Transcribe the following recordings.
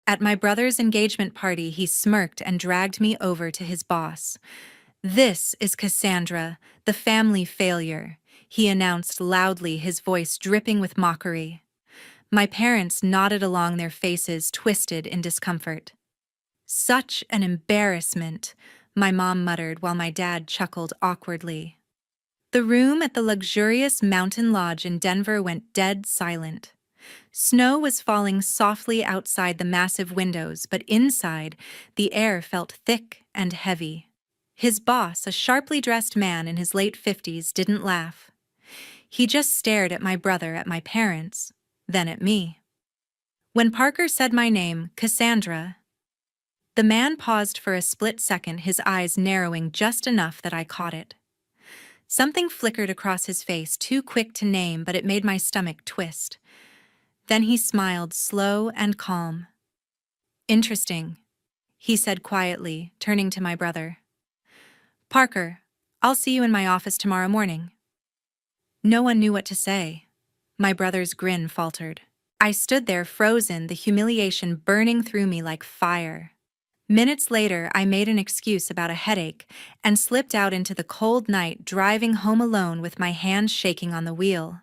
At my brother's engagement party, he smirked and dragged me over to his boss. "This is Cassandra, the family failure," he announced loudly, his voice dripping with mockery. My parents nodded along, their faces twisted in discomfort. "Such an embarrassment," my mom muttered while my dad chuckled awkwardly. The room at the luxurious mountain lodge in Denver went dead silent. Snow was falling softly outside the massive windows, but inside, the air felt thick and heavy. His boss, a sharply dressed man in his late 50s, didn't laugh. He just stared at my brother, at my parents, then at me. When Parker said my name, Cassandra, the man paused for a split second, his eyes narrowing just enough that I caught it. Something flickered across his face, too quick to name, but it made my stomach twist. Then he smiled, slow and calm. "Interesting," he said quietly, turning to my brother. "Parker, I'll see you in my office tomorrow morning." No one knew what to say. My brother's grin faltered. I stood there frozen, the humiliation burning through me like fire. Minutes later, I made an excuse about a headache and slipped out into the cold night, driving home alone with my hands shaking on the wheel.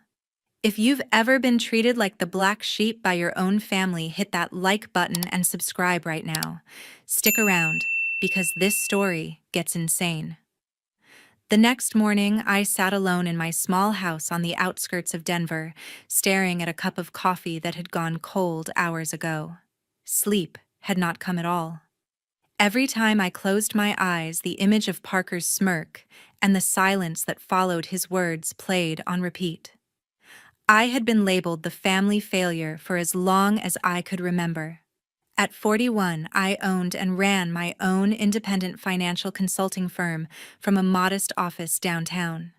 If you've ever been treated like the black sheep by your own family, hit that like button and subscribe right now. Stick around, because this story gets insane. The next morning, I sat alone in my small house on the outskirts of Denver, staring at a cup of coffee that had gone cold hours ago. Sleep had not come at all. Every time I closed my eyes, the image of Parker's smirk and the silence that followed his words played on repeat. I had been labeled the family failure for as long as I could remember. At 41, I owned and ran my own independent financial consulting firm from a modest office downtown.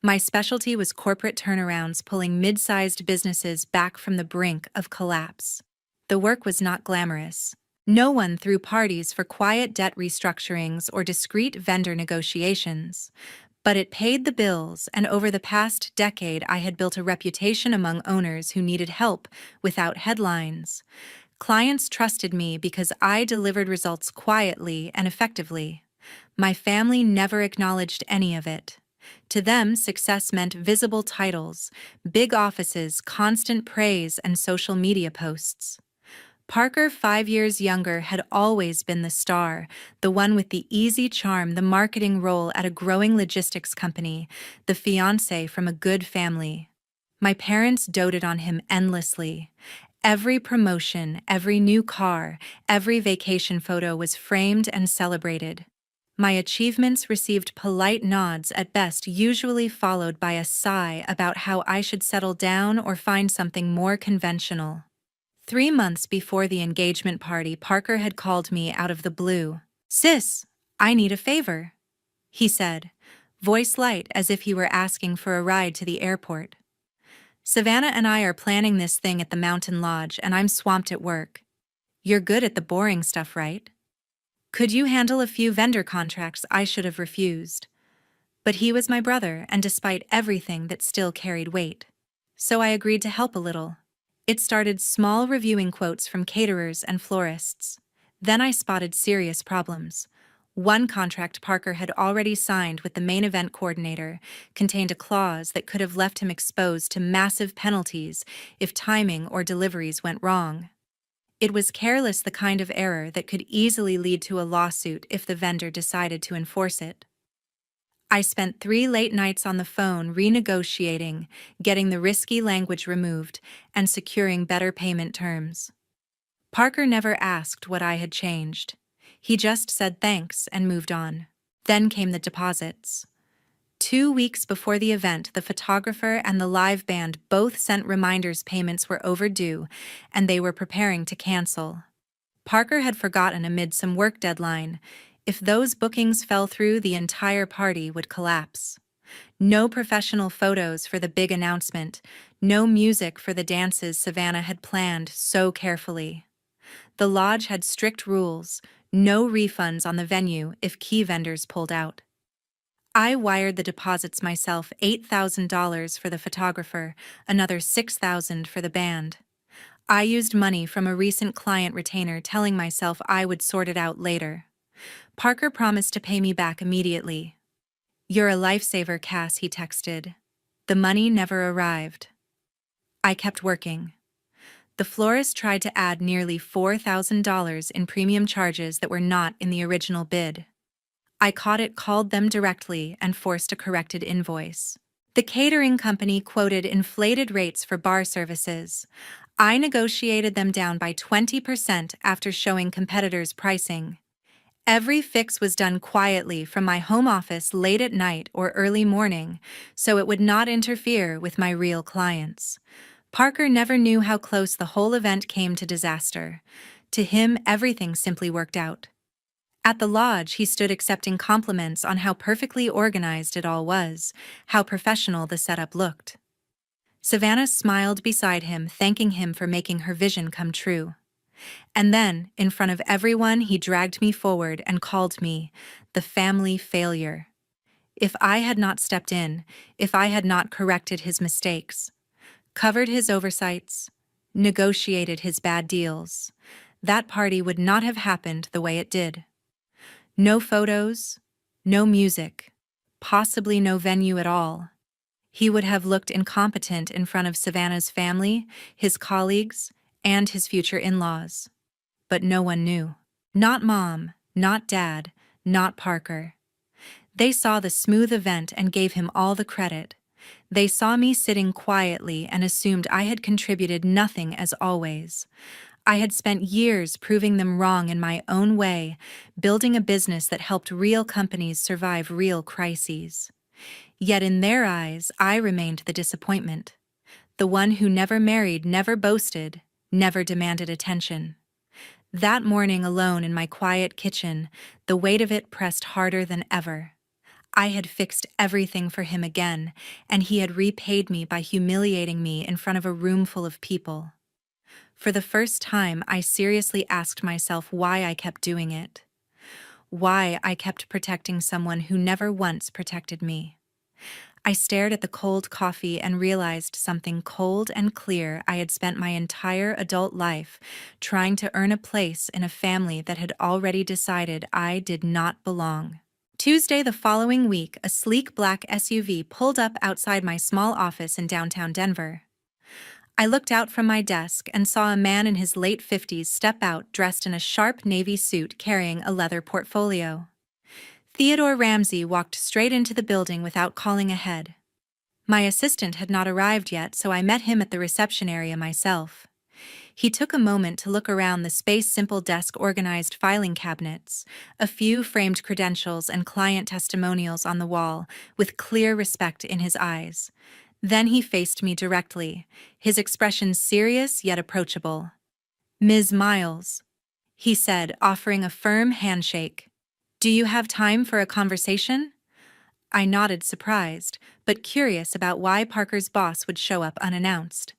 My specialty was corporate turnarounds, pulling mid-sized businesses back from the brink of collapse. The work was not glamorous. No one threw parties for quiet debt restructurings or discreet vendor negotiations. But it paid the bills, and over the past decade I had built a reputation among owners who needed help without headlines. Clients trusted me because I delivered results quietly and effectively. My family never acknowledged any of it. To them, success meant visible titles, big offices, constant praise, and social media posts. Parker, 5 years younger, had always been the star, the one with the easy charm, the marketing role at a growing logistics company, the fiancé from a good family. My parents doted on him endlessly. Every promotion, every new car, every vacation photo was framed and celebrated. My achievements received polite nods at best, usually followed by a sigh about how I should settle down or find something more conventional. 3 months before the engagement party, Parker had called me out of the blue. "Sis, I need a favor," he said, voice light as if he were asking for a ride to the airport. "Savannah and I are planning this thing at the mountain lodge, and I'm swamped at work. You're good at the boring stuff, right? Could you handle a few vendor contracts I should have refused?" But he was my brother, and despite everything, that still carried weight. So I agreed to help a little. It started small, reviewing quotes from caterers and florists. Then I spotted serious problems. One contract Parker had already signed with the main event coordinator contained a clause that could have left him exposed to massive penalties if timing or deliveries went wrong. It was careless, the kind of error that could easily lead to a lawsuit if the vendor decided to enforce it. I spent 3 late nights on the phone renegotiating, getting the risky language removed, and securing better payment terms. Parker never asked what I had changed. He just said thanks and moved on. Then came the deposits. 2 weeks before the event, the photographer and the live band both sent reminders payments were overdue, and they were preparing to cancel. Parker had forgotten amid some work deadline. If those bookings fell through, the entire party would collapse. No professional photos for the big announcement, no music for the dances Savannah had planned so carefully. The lodge had strict rules, no refunds on the venue if key vendors pulled out. I wired the deposits myself, $8,000 for the photographer, another $6,000 for the band. I used money from a recent client retainer, telling myself I would sort it out later. Parker promised to pay me back immediately. "You're a lifesaver, Cass," he texted. The money never arrived. I kept working. The florist tried to add nearly $4,000 in premium charges that were not in the original bid. I caught it, called them directly, and forced a corrected invoice. The catering company quoted inflated rates for bar services. I negotiated them down by 20% after showing competitors' pricing. Every fix was done quietly from my home office late at night or early morning, so it would not interfere with my real clients. Parker never knew how close the whole event came to disaster. To him, everything simply worked out. At the lodge, he stood accepting compliments on how perfectly organized it all was, how professional the setup looked. Savannah smiled beside him, thanking him for making her vision come true. And then, in front of everyone, he dragged me forward and called me the family failure. If I had not stepped in, if I had not corrected his mistakes, covered his oversights, negotiated his bad deals, that party would not have happened the way it did. No photos, no music, possibly no venue at all. He would have looked incompetent in front of Savannah's family, his colleagues, and his future in-laws. But no one knew. Not Mom, not Dad, not Parker. They saw the smooth event and gave him all the credit. They saw me sitting quietly and assumed I had contributed nothing, as always. I had spent years proving them wrong in my own way, building a business that helped real companies survive real crises. Yet in their eyes, I remained the disappointment. The one who never married, never boasted, never demanded attention. That morning alone in my quiet kitchen, the weight of it pressed harder than ever. I had fixed everything for him again, and he had repaid me by humiliating me in front of a room full of people. For the first time, I seriously asked myself why I kept doing it. Why I kept protecting someone who never once protected me. I stared at the cold coffee and realized something cold and clear. I had spent my entire adult life trying to earn a place in a family that had already decided I did not belong. Tuesday the following week, a sleek black SUV pulled up outside my small office in downtown Denver. I looked out from my desk and saw a man in his late 50s step out, dressed in a sharp navy suit, carrying a leather portfolio. Theodore Ramsey walked straight into the building without calling ahead. My assistant had not arrived yet, so I met him at the reception area myself. He took a moment to look around the space, simple desk, organized filing cabinets, a few framed credentials and client testimonials on the wall, with clear respect in his eyes. Then he faced me directly, his expression serious yet approachable. "Ms. Miles," he said, offering a firm handshake. "Do you have time for a conversation?" I nodded, surprised, but curious about why Parker's boss would show up unannounced.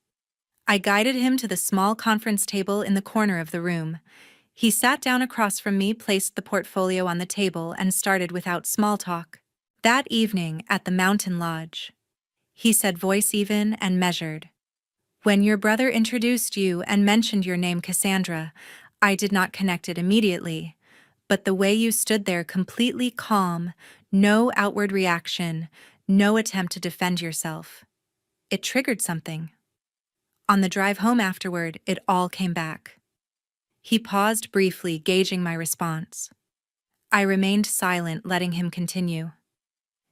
I guided him to the small conference table in the corner of the room. He sat down across from me, placed the portfolio on the table, and started without small talk. "That evening at the Mountain Lodge," he said, voice even and measured. "When your brother introduced you and mentioned your name, Cassandra, I did not connect it immediately. But the way you stood there, completely calm, no outward reaction, no attempt to defend yourself, it triggered something. On the drive home afterward, it all came back." He paused briefly, gauging my response. I remained silent, letting him continue.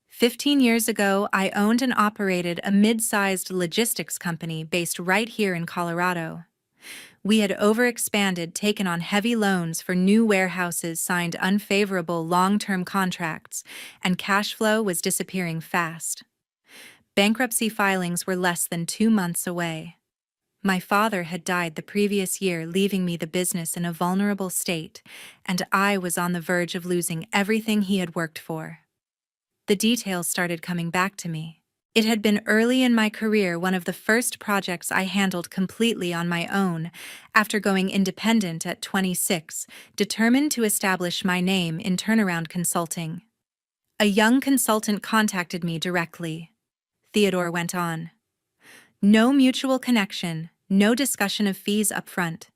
15 years ago, I owned and operated a mid-sized logistics company based right here in Colorado. We had overexpanded, taken on heavy loans for new warehouses, signed unfavorable long-term contracts, and cash flow was disappearing fast. Bankruptcy filings were less than 2 months away. My father had died the previous year, leaving me the business in a vulnerable state, and I was on the verge of losing everything he had worked for. The details started coming back to me. It had been early in my career, one of the first projects I handled completely on my own, after going independent at 26, determined to establish my name in turnaround consulting. A young consultant contacted me directly. Theodore went on. No mutual connection, No discussion of fees up front.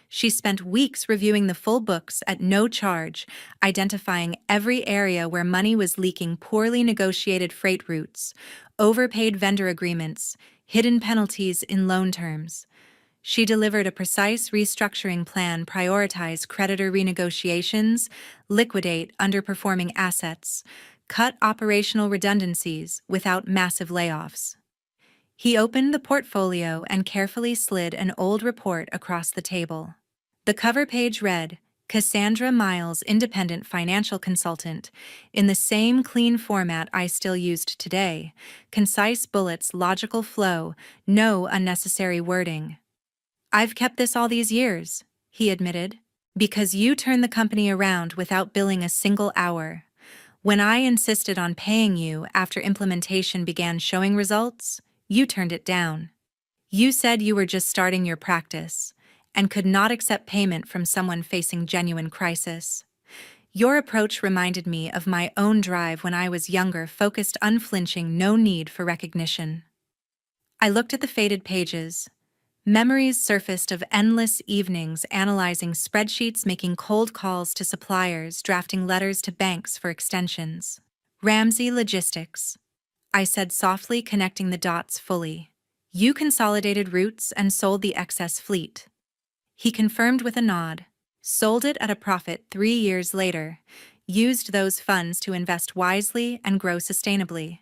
She spent weeks reviewing the full books at no charge, identifying every area where money was leaking: poorly negotiated freight routes, overpaid vendor agreements, hidden penalties in loan terms. She delivered a precise restructuring plan: prioritize creditor renegotiations, liquidate underperforming assets, cut operational redundancies without massive layoffs. He opened the portfolio and carefully slid an old report across the table. The cover page read, "Cassandra Miles, Independent Financial Consultant," in the same clean format I still used today: concise bullets, logical flow, no unnecessary wording. "I've kept this all these years," he admitted, "because you turned the company around without billing a single hour. When I insisted on paying you after implementation began showing results, you turned it down. You said you were just starting your practice and could not accept payment from someone facing genuine crisis. Your approach reminded me of my own drive when I was younger: focused, unflinching, no need for recognition." I looked at the faded pages. Memories surfaced of endless evenings analyzing spreadsheets, making cold calls to suppliers, drafting letters to banks for extensions. "Ramsey Logistics," I said softly, connecting the dots fully. "You consolidated routes and sold the excess fleet." He confirmed with a nod. "Sold it at a profit 3 years later. Used those funds to invest wisely and grow sustainably.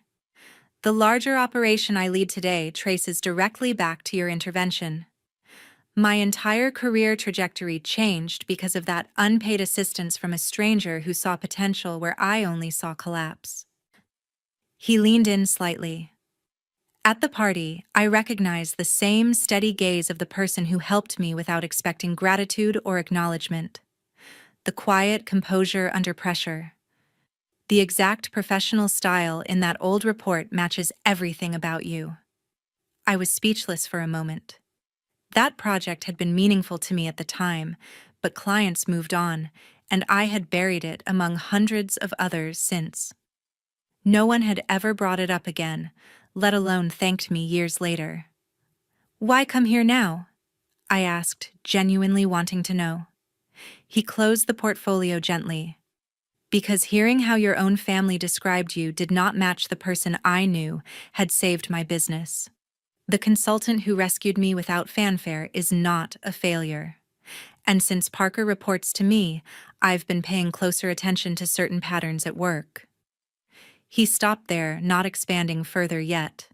The larger operation I lead today traces directly back to your intervention. My entire career trajectory changed because of that unpaid assistance from a stranger who saw potential where I only saw collapse." He leaned in slightly. "At the party, I recognized the same steady gaze of the person who helped me without expecting gratitude or acknowledgement. The quiet composure under pressure. The exact professional style in that old report matches everything about you." I was speechless for a moment. That project had been meaningful to me at the time, but clients moved on, and I had buried it among hundreds of others since. No one had ever brought it up again, let alone thanked me years later. "Why come here now?" I asked, genuinely wanting to know. He closed the portfolio gently. "Because hearing how your own family described you did not match the person I knew had saved my business. The consultant who rescued me without fanfare is not a failure. And since Parker reports to me, I've been paying closer attention to certain patterns at work." He stopped there, not expanding further yet.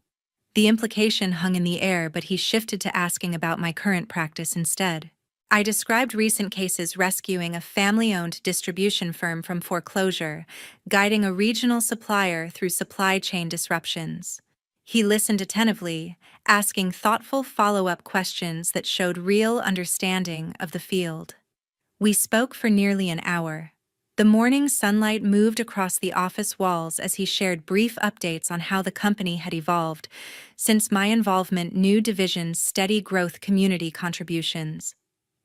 The implication hung in the air, but he shifted to asking about my current practice instead. I described recent cases: rescuing a family-owned distribution firm from foreclosure, guiding a regional supplier through supply chain disruptions. He listened attentively, asking thoughtful follow-up questions that showed real understanding of the field. We spoke for nearly an hour. The morning sunlight moved across the office walls as he shared brief updates on how the company had evolved since my involvement: new divisions, steady growth, community contributions.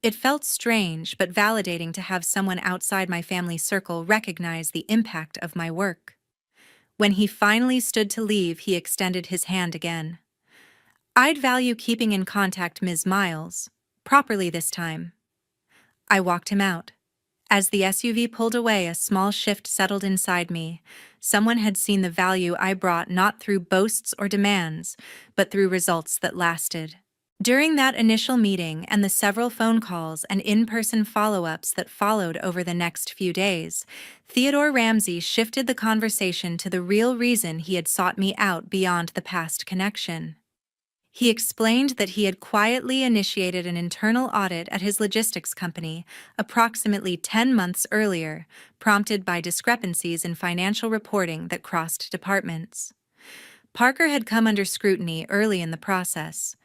It felt strange but validating to have someone outside my family circle recognize the impact of my work. When he finally stood to leave, he extended his hand again. "I'd value keeping in contact, Ms. Miles. Properly this time." I walked him out. As the SUV pulled away, a small shift settled inside me. Someone had seen the value I brought, not through boasts or demands, but through results that lasted. During that initial meeting and the several phone calls and in-person follow-ups that followed over the next few days, Theodore Ramsey shifted the conversation to the real reason he had sought me out beyond the past connection. He explained that he had quietly initiated an internal audit at his logistics company approximately 10 months earlier, prompted by discrepancies in financial reporting that crossed departments. Parker had come under scrutiny early in the process.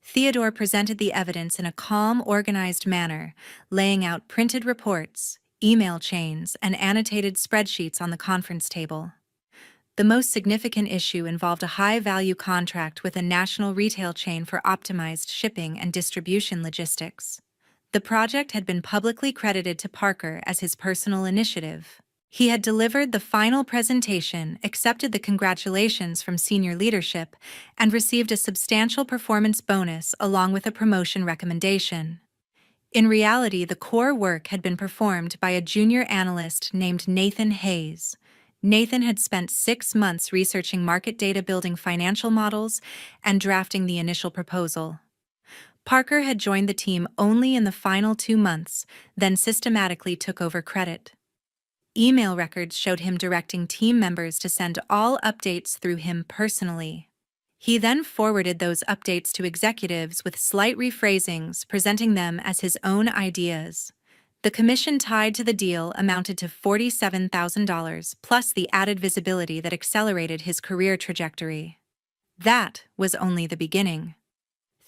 Theodore presented the evidence in a calm, organized manner, laying out printed reports, email chains, and annotated spreadsheets on the conference table. The most significant issue involved a high-value contract with a national retail chain for optimized shipping and distribution logistics. The project had been publicly credited to Parker as his personal initiative. He had delivered the final presentation, accepted the congratulations from senior leadership, and received a substantial performance bonus along with a promotion recommendation. In reality, the core work had been performed by a junior analyst named Nathan Hayes. Nathan had spent 6 months researching market data, building financial models, and drafting the initial proposal. Parker had joined the team only in the final 2 months, then systematically took over credit. Email records showed him directing team members to send all updates through him personally. He then forwarded those updates to executives with slight rephrasings, presenting them as his own ideas. The commission tied to the deal amounted to $47,000, plus the added visibility that accelerated his career trajectory. That was only the beginning.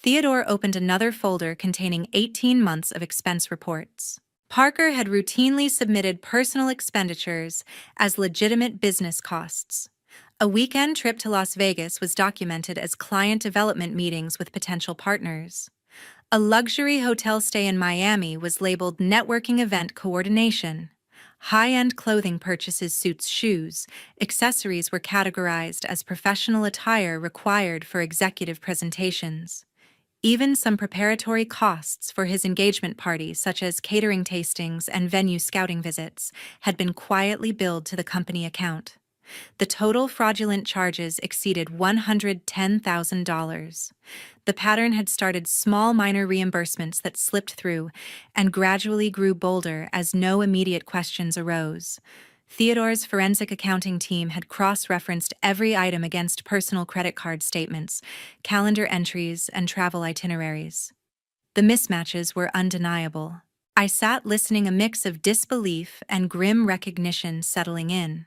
Theodore opened another folder containing 18 months of expense reports. Parker had routinely submitted personal expenditures as legitimate business costs. A weekend trip to Las Vegas was documented as client development meetings with potential partners. A luxury hotel stay in Miami was labeled networking event coordination. High-end clothing purchases, suits, shoes, accessories were categorized as professional attire required for executive presentations. Even some preparatory costs for his engagement party, such as catering tastings and venue scouting visits, had been quietly billed to the company account. The total fraudulent charges exceeded $110,000. The pattern had started small minor reimbursements that slipped through and gradually grew bolder as no immediate questions arose. Theodore's forensic accounting team had cross-referenced every item against personal credit card statements, calendar entries, and travel itineraries. The mismatches were undeniable. I sat listening, a mix of disbelief and grim recognition settling in.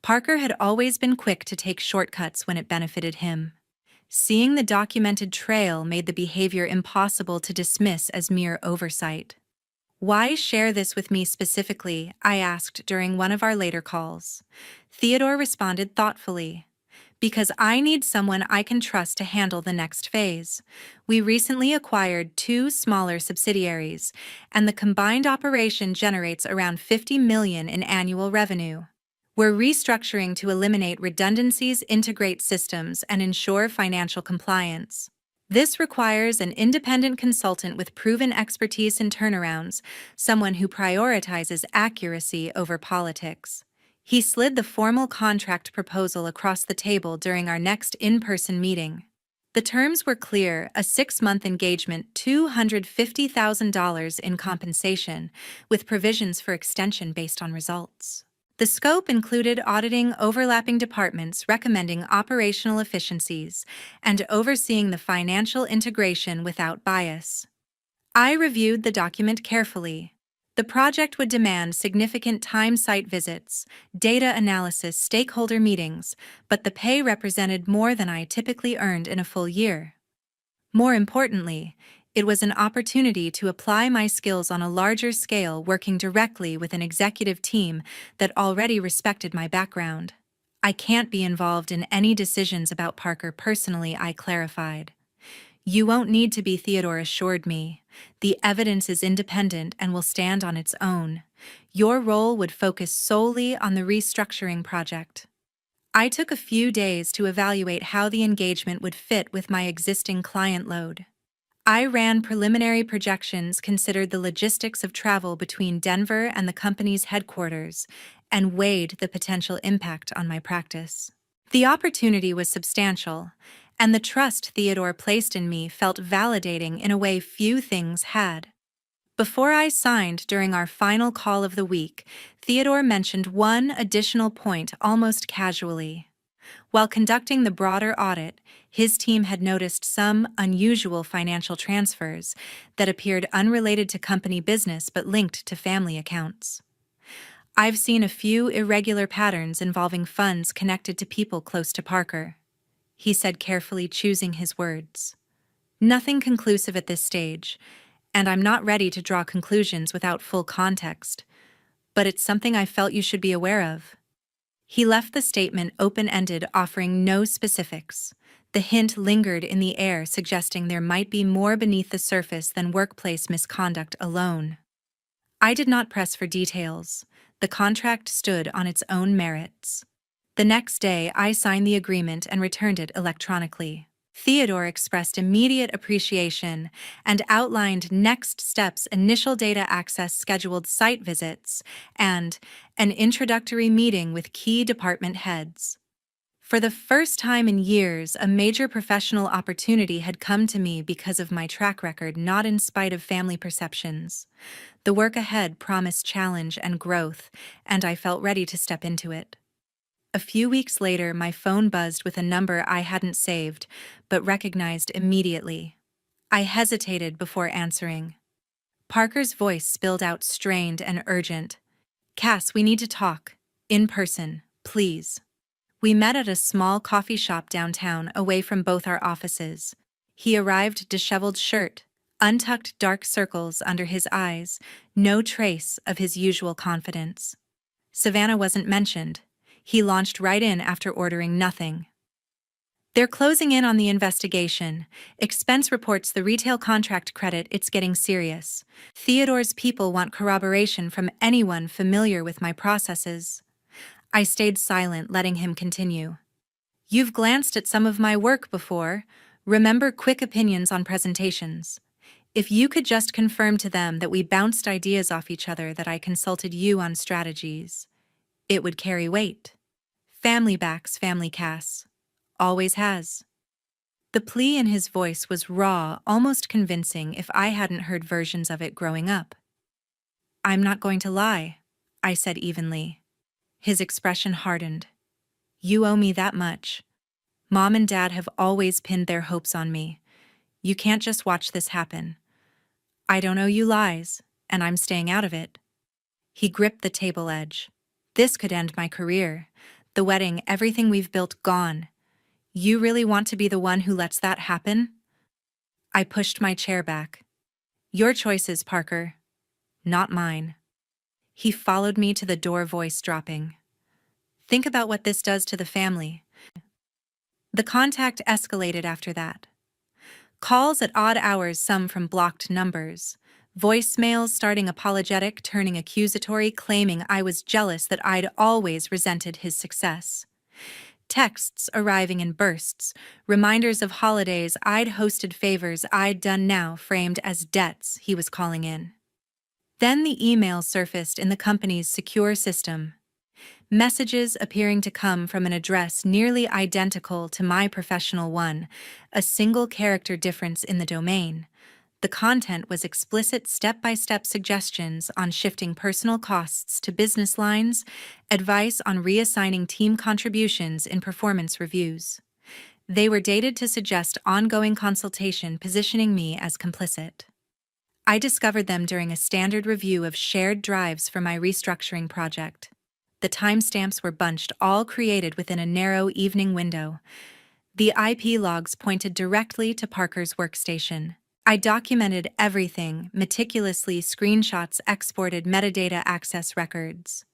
Parker had always been quick to take shortcuts when it benefited him. Seeing the documented trail made the behavior impossible to dismiss as mere oversight. "Why share this with me specifically?" I asked during one of our later calls. Theodore responded thoughtfully. "Because I need someone I can trust to handle the next phase. We recently acquired 2 smaller subsidiaries, and the combined operation generates around $50 million in annual revenue. We're restructuring to eliminate redundancies, integrate systems, and ensure financial compliance. This requires an independent consultant with proven expertise in turnarounds, someone who prioritizes accuracy over politics." He slid the formal contract proposal across the table during our next in-person meeting. The terms were clear: a 6-month engagement, $250,000 in compensation, with provisions for extension based on results. The scope included auditing overlapping departments, recommending operational efficiencies, and overseeing the financial integration without bias. I reviewed the document carefully. The project would demand significant time-site visits, data analysis, stakeholder meetings, but the pay represented more than I typically earned in a full year. More importantly, it was an opportunity to apply my skills on a larger scale, working directly with an executive team that already respected my background. "I can't be involved in any decisions about Parker personally," I clarified. "You won't need to be," Theodore assured me. "The evidence is independent and will stand on its own. Your role would focus solely on the restructuring project." I took a few days to evaluate how the engagement would fit with my existing client load. I ran preliminary projections, considered the logistics of travel between Denver and the company's headquarters, and weighed the potential impact on my practice. The opportunity was substantial, and the trust Theodore placed in me felt validating in a way few things had. Before I signed, during our final call of the week, Theodore mentioned one additional point almost casually. While conducting the broader audit, his team had noticed some unusual financial transfers that appeared unrelated to company business but linked to family accounts. "I've seen a few irregular patterns involving funds connected to people close to Parker," he said, carefully choosing his words. "Nothing conclusive at this stage, and I'm not ready to draw conclusions without full context, but it's something I felt you should be aware of." He left the statement open-ended, offering no specifics. The hint lingered in the air, suggesting there might be more beneath the surface than workplace misconduct alone. I did not press for details. The contract stood on its own merits. The next day, I signed the agreement and returned it electronically. Theodore expressed immediate appreciation and outlined next steps: initial data access, scheduled site visits, and an introductory meeting with key department heads. For the first time in years, a major professional opportunity had come to me because of my track record, not in spite of family perceptions. The work ahead promised challenge and growth, and I felt ready to step into it. A few weeks later, my phone buzzed with a number I hadn't saved, but recognized immediately. I hesitated before answering. Parker's voice spilled out strained and urgent. "Cass, we need to talk. In person, please." We met at a small coffee shop downtown, away from both our offices. He arrived disheveled shirt, untucked dark circles under his eyes, no trace of his usual confidence. Savannah wasn't mentioned. He launched right in after ordering nothing. "They're closing in on the investigation. Expense reports the retail contract credit. It's getting serious. Theodore's people want corroboration from anyone familiar with my processes." I stayed silent, letting him continue. "You've glanced at some of my work before. Remember quick opinions on presentations. If you could just confirm to them that we bounced ideas off each other, that I consulted you on strategies, it would carry weight. Family backs family, Cass. Always has." The plea in his voice was raw, almost convincing if I hadn't heard versions of it growing up. "I'm not going to lie," I said evenly. His expression hardened. "You owe me that much. Mom and Dad have always pinned their hopes on me. You can't just watch this happen. I don't owe you lies, and I'm staying out of it." He gripped the table edge. "This could end my career. The wedding, everything we've built, gone. You really want to be the one who lets that happen?" I pushed my chair back. "Your choices, Parker. Not mine." He followed me to the door, voice dropping. "Think about what this does to the family." The contact escalated after that. Calls at odd hours, some from blocked numbers. Voicemails starting apologetic, turning accusatory, claiming I was jealous that I'd always resented his success. Texts arriving in bursts, reminders of holidays I'd hosted, favors I'd done, now framed as debts he was calling in. Then the emails surfaced in the company's secure system. Messages appearing to come from an address nearly identical to my professional one, a single character difference in the domain. The content was explicit step-by-step suggestions on shifting personal costs to business lines, advice on reassigning team contributions in performance reviews. They were dated to suggest ongoing consultation, positioning me as complicit. I discovered them during a standard review of shared drives for my restructuring project. The timestamps were bunched, all created within a narrow evening window. The IP logs pointed directly to Parker's workstation. I documented everything, meticulously: screenshots, exported metadata, access records.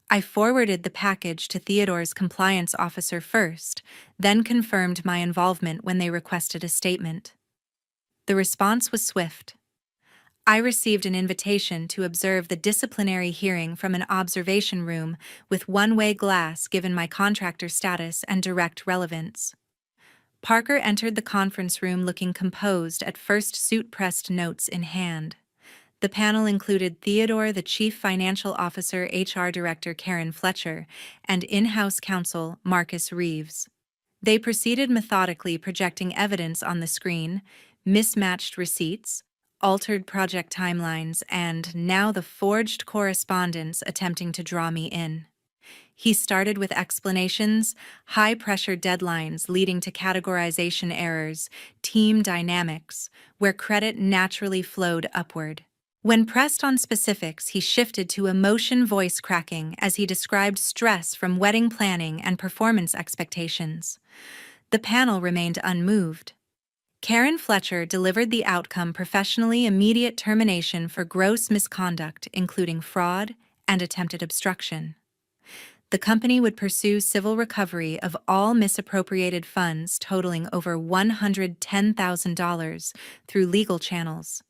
I forwarded the package to Theodore's compliance officer first, then confirmed my involvement when they requested a statement. The response was swift. I received an invitation to observe the disciplinary hearing from an observation room with one-way glass, given my contractor status and direct relevance. Parker entered the conference room looking composed at first, suit-pressed, notes in hand. The panel included Theodore, the Chief Financial Officer, HR Director Karen Fletcher, and in-house counsel Marcus Reeves. They proceeded methodically, projecting evidence on the screen: mismatched receipts, altered project timelines, and now the forged correspondence attempting to draw me in. He started with explanations: high-pressure deadlines leading to categorization errors, team dynamics, where credit naturally flowed upward. When pressed on specifics, he shifted to emotion, voice cracking as he described stress from wedding planning and performance expectations. The panel remained unmoved. Karen Fletcher delivered the outcome professionally: immediate termination for gross misconduct, including fraud and attempted obstruction. The company would pursue civil recovery of all misappropriated funds totaling over $110,000 through legal channels.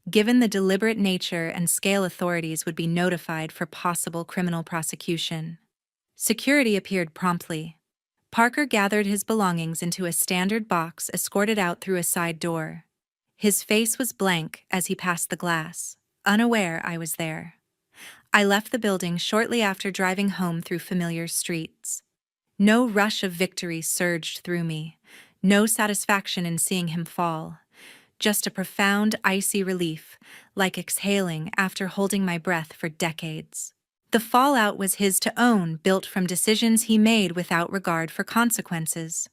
Given the deliberate nature and scale, authorities would be notified for possible criminal prosecution. Security appeared promptly. Parker gathered his belongings into a standard box, escorted out through a side door. His face was blank as he passed the glass, unaware I was there. I left the building shortly after, driving home through familiar streets. No rush of victory surged through me, no satisfaction in seeing him fall. Just a profound, icy relief, like exhaling after holding my breath for decades. The fallout was his to own, built from decisions he made without regard for consequences.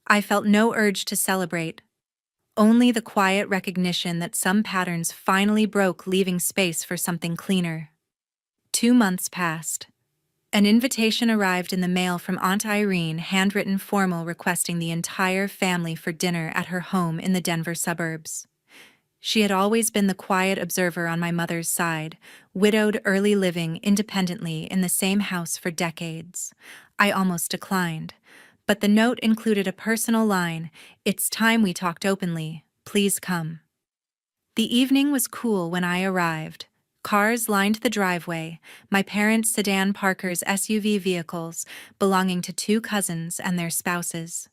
I felt no urge to celebrate, only the quiet recognition that some patterns finally broke, leaving space for something cleaner. 2 months passed. An invitation arrived in the mail from Aunt Irene, handwritten, formal, requesting the entire family for dinner at her home in the Denver suburbs. She had always been the quiet observer on my mother's side, widowed, early, living independently in the same house for decades. I almost declined, but the note included a personal line: "It's time we talked openly. Please come." The evening was cool when I arrived. Cars lined the driveway, my parents' sedan, Parker's SUV, vehicles belonging to 2 cousins and their spouses.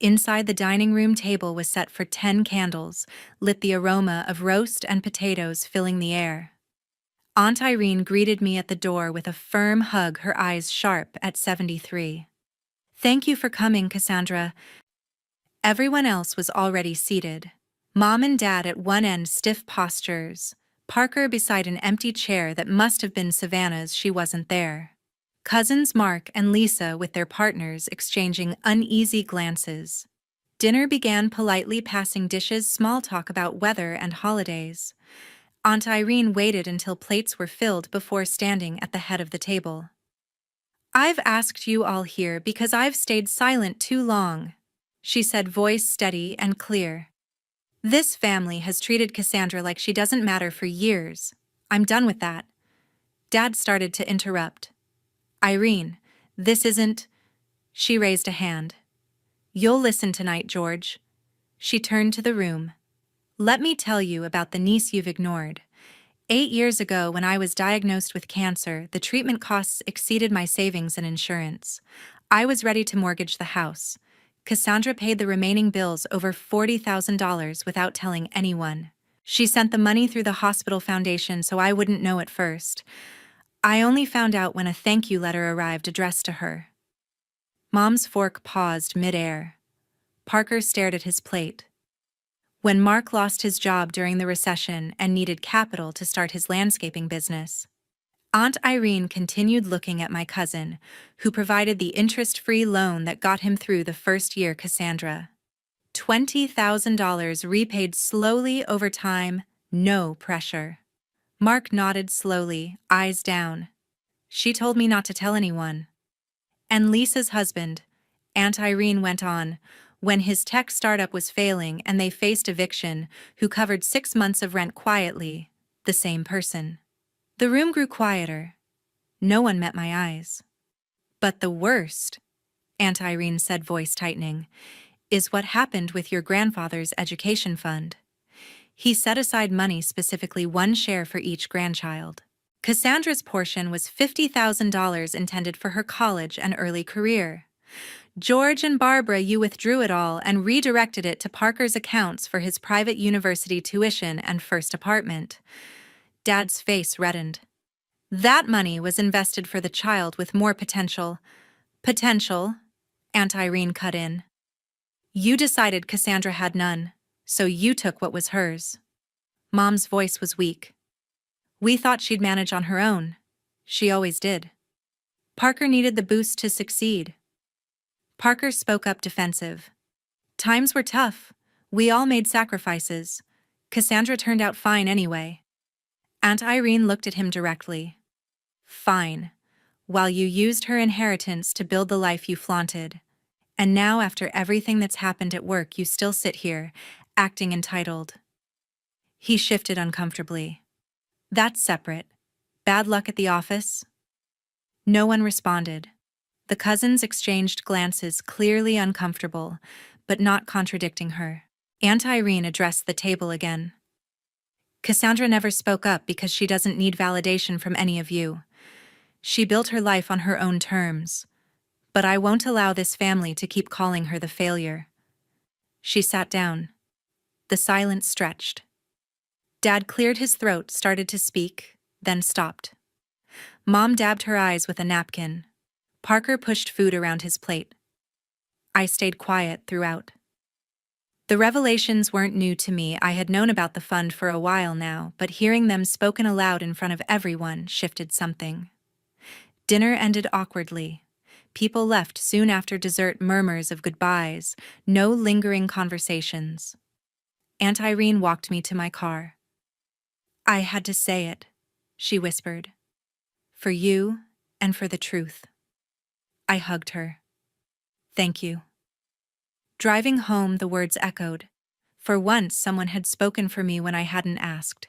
Inside, the dining room table was set for 10 candles, lit, the aroma of roast and potatoes filling the air. Aunt Irene greeted me at the door with a firm hug, her eyes sharp at 73. "Thank you for coming, Cassandra." Everyone else was already seated. Mom and Dad at one end, stiff postures. Parker beside an empty chair that must have been Savannah's, she wasn't there. Cousins Mark and Lisa with their partners exchanging uneasy glances. Dinner began politely, passing dishes, small talk about weather and holidays. Aunt Irene waited until plates were filled before standing at the head of the table. "I've asked you all here because I've stayed silent too long," she said, voice steady and clear. "This family has treated Cassandra like she doesn't matter for years. I'm done with that." Dad started to interrupt. "Irene, this isn't—" She raised a hand. "You'll listen tonight, George." She turned to the room. "Let me tell you about the niece you've ignored. 8 years ago, when I was diagnosed with cancer, the treatment costs exceeded my savings and insurance. I was ready to mortgage the house. Cassandra paid the remaining bills, over $40,000, without telling anyone. She sent the money through the hospital foundation so I wouldn't know at first. I only found out when a thank you letter arrived addressed to her." Mom's fork paused mid-air. Parker stared at his plate. "When Mark lost his job during the recession and needed capital to start his landscaping business." Aunt Irene continued, looking at my cousin, who provided the interest-free loan that got him through the first year. "Cassandra. $20,000 repaid slowly over time, no pressure." Mark nodded slowly, eyes down. "She told me not to tell anyone." "And Lisa's husband," Aunt Irene went on, "when his tech startup was failing and they faced eviction, who covered 6 months of rent quietly, the same person." The room grew quieter. No one met my eyes. "But the worst," Aunt Irene said, voice tightening, "is what happened with your grandfather's education fund. He set aside money, specifically 1 share for each grandchild. Cassandra's portion was $50,000, intended for her college and early career. George and Barbara, you withdrew it all and redirected it to Parker's accounts for his private university tuition and first apartment." Dad's face reddened. "That money was invested for the child with more potential." "Potential," Aunt Irene cut in. "You decided Cassandra had none, so you took what was hers." Mom's voice was weak. "We thought she'd manage on her own. She always did. Parker needed the boost to succeed." Parker spoke up, defensive. "Times were tough. We all made sacrifices. Cassandra turned out fine anyway." Aunt Irene looked at him directly. "Fine. While you used her inheritance to build the life you flaunted. And now, after everything that's happened at work, you still sit here, acting entitled." He shifted uncomfortably. "That's separate. Bad luck at the office?" No one responded. The cousins exchanged glances, clearly uncomfortable, but not contradicting her. Aunt Irene addressed the table again. Cassandra never spoke up because she doesn't need validation from any of you. She built her life on her own terms. But I won't allow this family to keep calling her the failure. She sat down. The silence stretched. Dad cleared his throat, started to speak, then stopped. Mom dabbed her eyes with a napkin. Parker pushed food around his plate. I stayed quiet throughout. The revelations weren't new to me. I had known about the fund for a while now, but hearing them spoken aloud in front of everyone shifted something. Dinner ended awkwardly. People left soon after dessert, murmurs of goodbyes, no lingering conversations. Aunt Irene walked me to my car. "I had to say it," she whispered. "For you and for the truth." I hugged her. "Thank you." Driving home, the words echoed. For once, someone had spoken for me when I hadn't asked.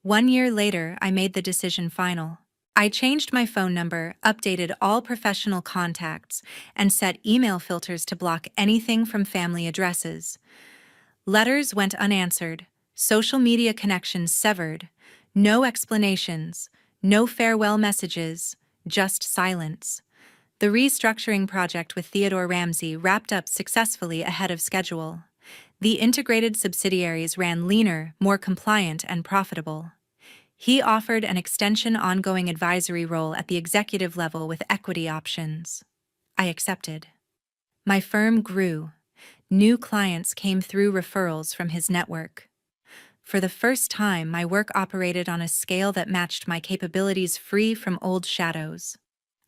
1 year later, I made the decision final. I changed my phone number, updated all professional contacts, and set email filters to block anything from family addresses. Letters went unanswered, social media connections severed, no explanations, no farewell messages, just silence. The restructuring project with Theodore Ramsey wrapped up successfully ahead of schedule. The integrated subsidiaries ran leaner, more compliant, and profitable. He offered an extension ongoing advisory role at the executive level with equity options. I accepted. My firm grew. New clients came through referrals from his network. For the first time, my work operated on a scale that matched my capabilities, free from old shadows.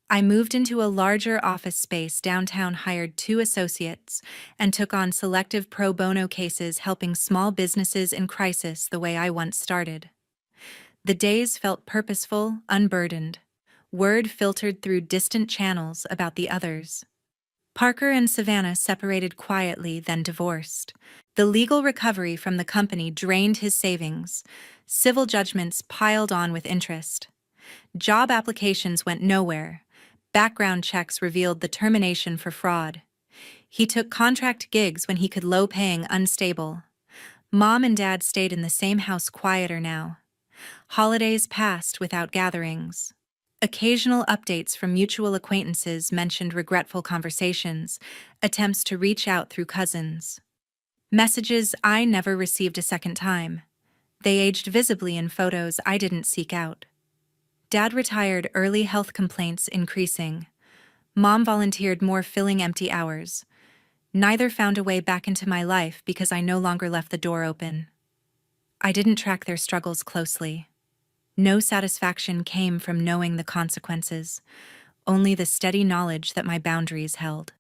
I moved into a larger office space downtown, hired 2 associates, and took on selective pro bono cases helping small businesses in crisis the way I once started. The days felt purposeful, unburdened. Word filtered through distant channels about the others. Parker and Savannah separated quietly, then divorced. The legal recovery from the company drained his savings. Civil judgments piled on with interest. Job applications went nowhere. Background checks revealed the termination for fraud. He took contract gigs when he could, low-paying, unstable. Mom and Dad stayed in the same house, quieter now. Holidays passed without gatherings. Occasional updates from mutual acquaintances mentioned regretful conversations, attempts to reach out through cousins. Messages I never received a second time. They aged visibly in photos I didn't seek out. Dad retired early, health complaints increasing. Mom volunteered more, filling empty hours. Neither found a way back into my life because I no longer left the door open. I didn't track their struggles closely. No satisfaction came from knowing the consequences, only the steady knowledge that my boundaries held.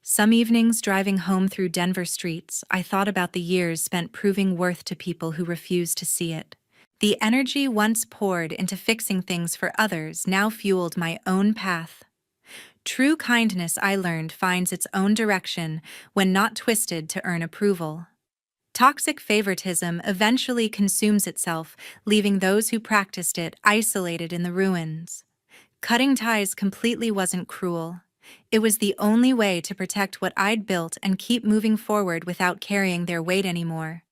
Some evenings, driving home through Denver streets, I thought about the years spent proving worth to people who refused to see it. The energy once poured into fixing things for others now fueled my own path. True kindness, I learned, finds its own direction when not twisted to earn approval. Toxic favoritism eventually consumes itself, leaving those who practiced it isolated in the ruins. Cutting ties completely wasn't cruel. It was the only way to protect what I'd built and keep moving forward without carrying their weight anymore.